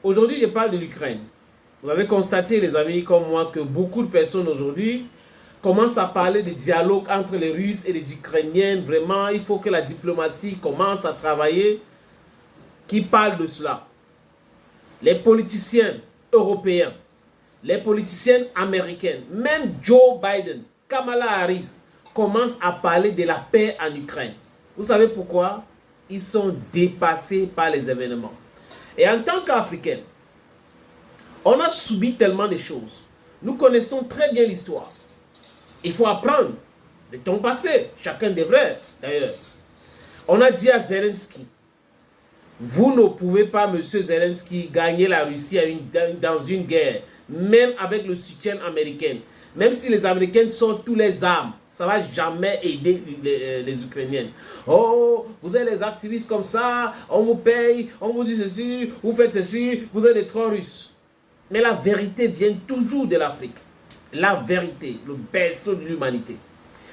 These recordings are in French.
Aujourd'hui, je parle de l'Ukraine. Vous avez constaté, les amis, comme moi, que beaucoup de personnes aujourd'hui commencent à parler de dialogue entre les Russes et les Ukrainiens. Vraiment, il faut que la diplomatie commence à travailler. Qui parle de cela? Les politiciens européens, les politiciennes américaines, même Joe Biden, Kamala Harris, commencent à parler de la paix en Ukraine. Vous savez pourquoi? Ils sont dépassés par les événements. Et en tant qu'Africains, on a subi tellement de choses. Nous connaissons très bien l'histoire. Il faut apprendre de ton passé. Chacun devrait, d'ailleurs. On a dit à Zelensky, vous ne pouvez pas, monsieur Zelensky, gagner la Russie dans une guerre, même avec le soutien américain. Même si les Américains sortent tous les armes, ça ne va jamais aider les Ukrainiens. Oh, vous êtes les activistes comme ça, on vous paye, on vous dit ceci, vous faites ceci, vous êtes des trop russes. Mais la vérité vient toujours de l'Afrique. La vérité, le berceau de l'humanité.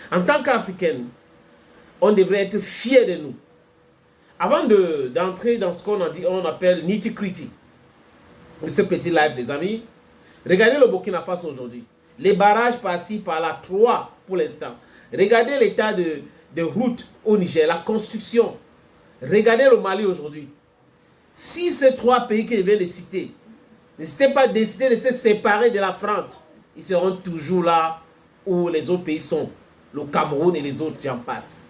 En tant qu'Africains, on devrait être fiers de nous. Avant d'entrer dans ce on appelle nitty-gritty, ce petit live, les amis, regardez le Burkina Faso aujourd'hui. Les barrages par-ci, par-là, 3 pour l'instant. Regardez l'état de route au Niger, la construction. Regardez le Mali aujourd'hui. Si ces 3 pays que je viens de citer n'étaient pas décidés de se séparer de la France, ils seront toujours là où les autres pays sont. Le Cameroun et les autres, j'en passe.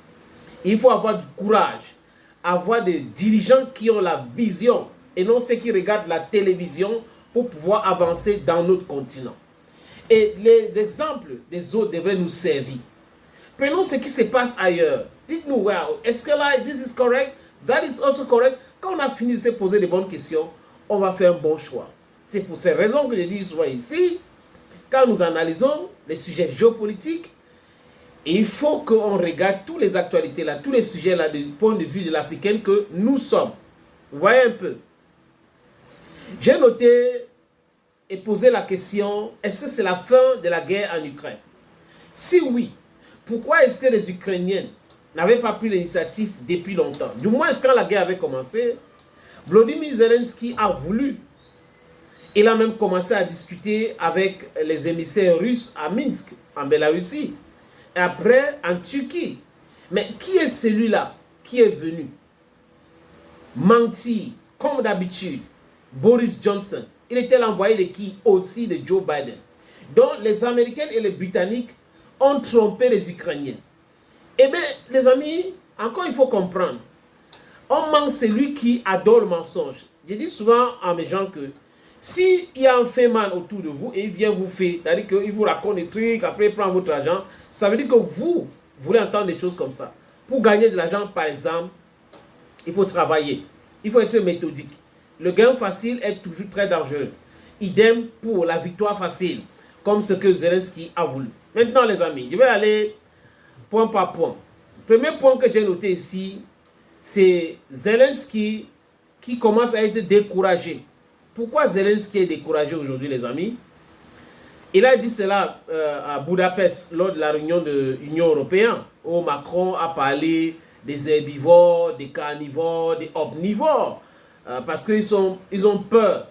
Il faut avoir du courage, avoir des dirigeants qui ont la vision et non ceux qui regardent la télévision pour pouvoir avancer dans notre continent. Et les exemples des autres devraient nous servir. Prenons ce qui se passe ailleurs. Dites-nous, well, est-ce que là, this is correct? That is also correct? Quand on a fini de se poser les bonnes questions, on va faire un bon choix. C'est pour ces raisons que je dis souvent ici, quand nous analysons les sujets géopolitiques, il faut qu'on regarde toutes les actualités là, tous les sujets là du point de vue de l'Africaine que nous sommes. Vous voyez un peu. J'ai noté et posé la question, est-ce que c'est la fin de la guerre en Ukraine? Si oui, pourquoi est-ce que les Ukrainiens n'avaient pas pris l'initiative depuis longtemps? Du moins, quand la guerre avait commencé, Volodymyr Zelensky a voulu. Il a même commencé à discuter avec les émissaires russes à Minsk, en Bélarussie. Et après, en Turquie. Mais qui est celui-là qui est venu mentir, comme d'habitude? Boris Johnson. Il était l'envoyé de qui? Aussi de Joe Biden. Donc, les Américains et les Britanniques ont trompé les Ukrainiens. Eh bien, les amis, encore il faut comprendre. On manque celui qui adore le mensonge. Je dis souvent à mes gens que s'il y a un féman autour de vous et il vient vous faire, c'est-à-dire qu'il vous raconte des trucs, après il prend votre argent, ça veut dire que vous voulez entendre des choses comme ça. Pour gagner de l'argent, par exemple, il faut travailler. Il faut être méthodique. Le gain facile est toujours très dangereux. Idem pour la victoire facile, comme ce que Zelensky a voulu. Maintenant, les amis, je vais aller point par point. Le premier point que j'ai noté ici, c'est Zelensky qui commence à être découragé. Pourquoi Zelensky est découragé aujourd'hui, les amis? Il a dit cela à Budapest lors de la réunion de l'Union européenne, où Macron a parlé des herbivores, des carnivores, des omnivores, parce qu'ils ont peur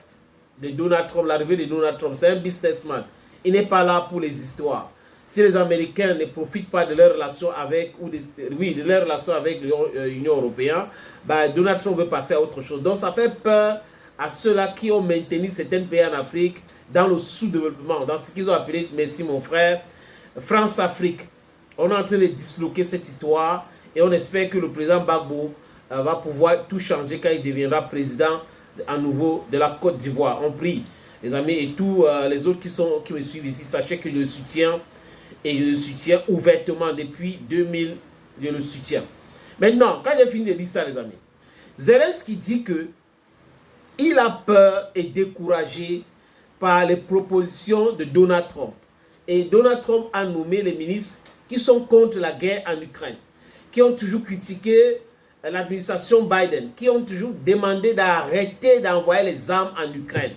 de Donald Trump, l'arrivée de Donald Trump. C'est un businessman. Il n'est pas là pour les histoires. Si les Américains ne profitent pas de leur relation avec, de leur relation avec l'Union européenne, bah, Donald Trump veut passer à autre chose. Donc ça fait peur à ceux-là qui ont maintenu certains pays en Afrique dans le sous-développement, dans ce qu'ils ont appelé, merci mon frère, France-Afrique. On est en train de disloquer cette histoire et on espère que le président Gbagbo va pouvoir tout changer quand il deviendra président à nouveau de la Côte d'Ivoire. On prie, les amis, et tous les autres qui me suivent ici, sachez que je le soutiens et je le soutiens ouvertement depuis 2000, je le soutiens. Maintenant, quand j'ai fini de dire ça, les amis, Zelensky dit que il a peur et découragé par les propositions de Donald Trump. Et Donald Trump a nommé les ministres qui sont contre la guerre en Ukraine, qui ont toujours critiqué l'administration Biden, qui ont toujours demandé d'arrêter d'envoyer les armes en Ukraine.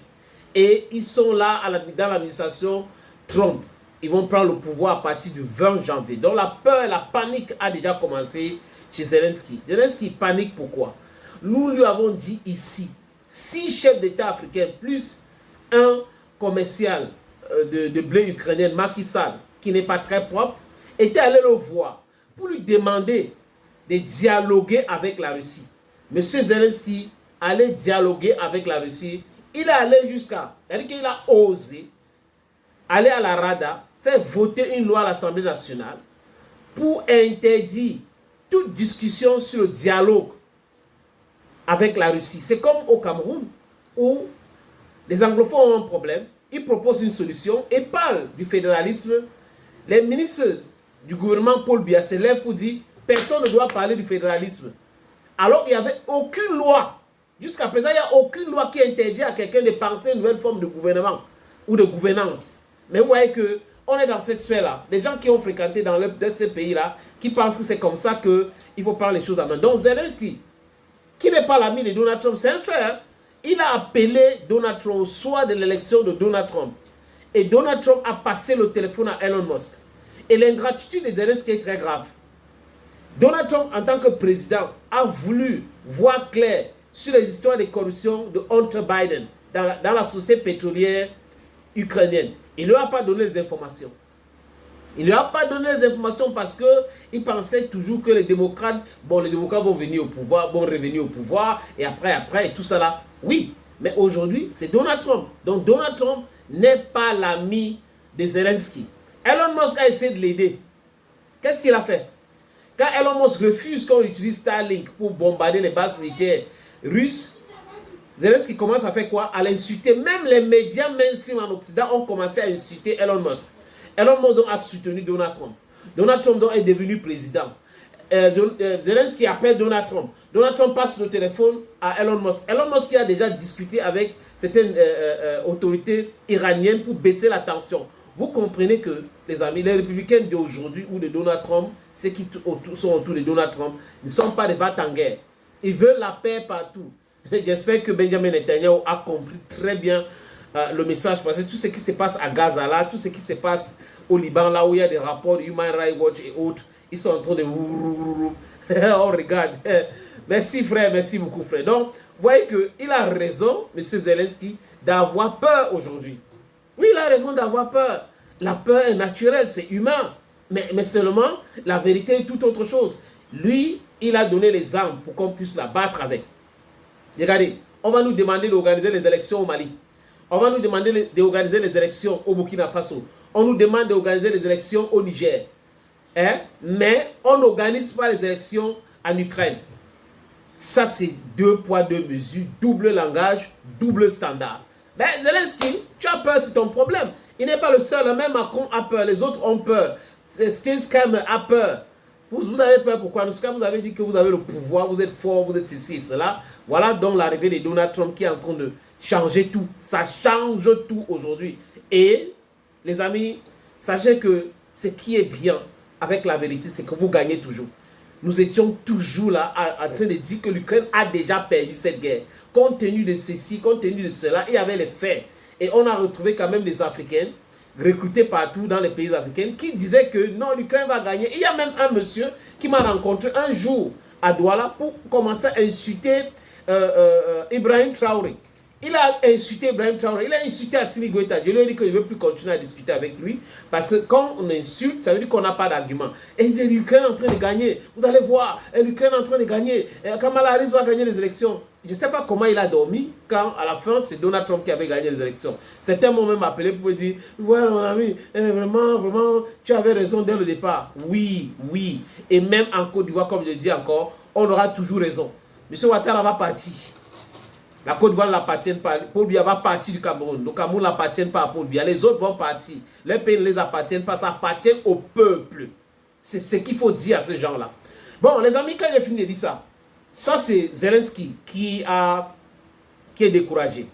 Et ils sont là dans l'administration Trump. Ils vont prendre le pouvoir à partir du 20 janvier. Donc la peur, la panique a déjà commencé chez Zelensky. Zelensky panique pourquoi? Nous lui avons dit ici 6 chefs d'État africains, plus un commercial de blé ukrainien, Macky Sall, qui n'est pas très propre, étaient allés le voir pour lui demander de dialoguer avec la Russie. M. Zelensky allait dialoguer avec la Russie. Il est allé jusqu'à, c'est-à-dire qu'il a osé aller à la Rada, faire voter une loi à l'Assemblée nationale pour interdire toute discussion sur le dialogue avec la Russie. C'est comme au Cameroun, où les anglophones ont un problème, ils proposent une solution et parlent du fédéralisme. Les ministres du gouvernement Paul Biya se lèvent pour dire personne ne doit parler du fédéralisme. Alors qu'il n'y avait aucune loi. Jusqu'à présent, il n'y a aucune loi qui interdit à quelqu'un de penser une nouvelle forme de gouvernement ou de gouvernance. Mais vous voyez qu'on est dans cette sphère-là. Les gens qui ont fréquenté dans ces pays-là, qui pensent que c'est comme ça qu'il faut prendre les choses en main. Donc Zelensky, qui n'est pas l'ami de Donald Trump, c'est un fait. Hein? Il a appelé Donald Trump au soir de l'élection de Donald Trump. Et Donald Trump a passé le téléphone à Elon Musk. Et l'ingratitude de Zelensky est très grave. Donald Trump, en tant que président, a voulu voir clair sur les histoires de corruption de Hunter Biden dans la société pétrolière ukrainienne. Il ne lui a pas donné les informations. Il ne lui a pas donné les informations parce qu'il pensait toujours que les démocrates vont venir au pouvoir, vont revenir au pouvoir, et après, et tout ça là. Oui, mais aujourd'hui, c'est Donald Trump. Donc Donald Trump n'est pas l'ami de Zelensky. Elon Musk a essayé de l'aider. Qu'est-ce qu'il a fait? Quand Elon Musk refuse qu'on utilise Starlink pour bombarder les bases militaires russes, Zelensky commence à faire quoi? À l'insulter. Même les médias mainstream en Occident ont commencé à insulter Elon Musk. Elon Musk donc a soutenu Donald Trump. Donald Trump donc est devenu président. Zelensky appelle Donald Trump. Donald Trump passe le téléphone à Elon Musk. Elon Musk qui a déjà discuté avec certaines autorités iraniennes pour baisser la tension. Vous comprenez que, les amis, les républicains d'aujourd'hui ou de Donald Trump, ceux qui sont autour de Donald Trump, ne sont pas des va-t-en-guerre. Ils veulent la paix partout. J'espère que Benjamin Netanyahu a compris très bien le message, parce que tout ce qui se passe à Gaza, là, tout ce qui se passe au Liban, là où il y a des rapports de Human Rights Watch et autres, ils sont en train de... On regarde. Merci frère, merci beaucoup frère. Donc, vous voyez qu'il a raison, M. Zelensky, d'avoir peur aujourd'hui. Oui, il a raison d'avoir peur. La peur est naturelle, c'est humain. Mais seulement, la vérité est tout autre chose. Lui, il a donné les armes pour qu'on puisse la battre avec. Regardez, on va nous demander d'organiser les élections au Mali. On va nous demander d'organiser les élections au Burkina Faso. On nous demande d'organiser les élections au Niger. Hein? Mais on n'organise pas les élections en Ukraine. Ça, c'est 2 poids, 2 mesures, double langage, double standard. Ben, Zelensky, tu as peur, c'est ton problème. Il n'est pas le seul, même Macron a peur, les autres ont peur. Scam a peur. Vous avez peur pourquoi? Parce que vous avez dit que vous avez le pouvoir, vous êtes fort, vous êtes ceci, cela. Voilà donc l'arrivée de Donald Trump qui est en train de changer tout. Ça change tout aujourd'hui. Et, les amis, sachez que ce qui est bien avec la vérité, c'est que vous gagnez toujours. Nous étions toujours là en train de dire que l'Ukraine a déjà perdu cette guerre. Compte tenu de ceci, compte tenu de cela, il y avait les faits. Et on a retrouvé quand même des Africains recrutés partout dans les pays africains qui disaient que non, l'Ukraine va gagner. Il y a même un monsieur qui m'a rencontré un jour à Douala pour commencer à insulter Ibrahim Traoré. Il a insulté Ibrahim Traoré, il a insulté Assimi Goïta. Je lui ai dit que je ne veux plus continuer à discuter avec lui parce que quand on insulte, ça veut dire qu'on n'a pas d'argument. Et il dit l'Ukraine est en train de gagner. Vous allez voir, l'Ukraine est en train de gagner. Kamala Harris va gagner les élections. Je ne sais pas comment il a dormi quand à la fin c'est Donald Trump qui avait gagné les élections. Certains m'ont même appelé pour me dire voilà mon ami, vraiment, tu avais raison dès le départ. Oui. Et même en Côte d'Ivoire, comme je le dis encore, on aura toujours raison. M. Ouattara va partir. La Côte d'Ivoire n'appartient pas. Paul Biya va partir du Cameroun. Le Cameroun n'appartient pas à Paul Biya. Les autres vont partir. Les pays ne les appartiennent pas. Ça appartient au peuple. C'est ce qu'il faut dire à ces gens-là. Bon, les amis, quand j'ai fini de dire ça, ça c'est Zelensky qui est découragé.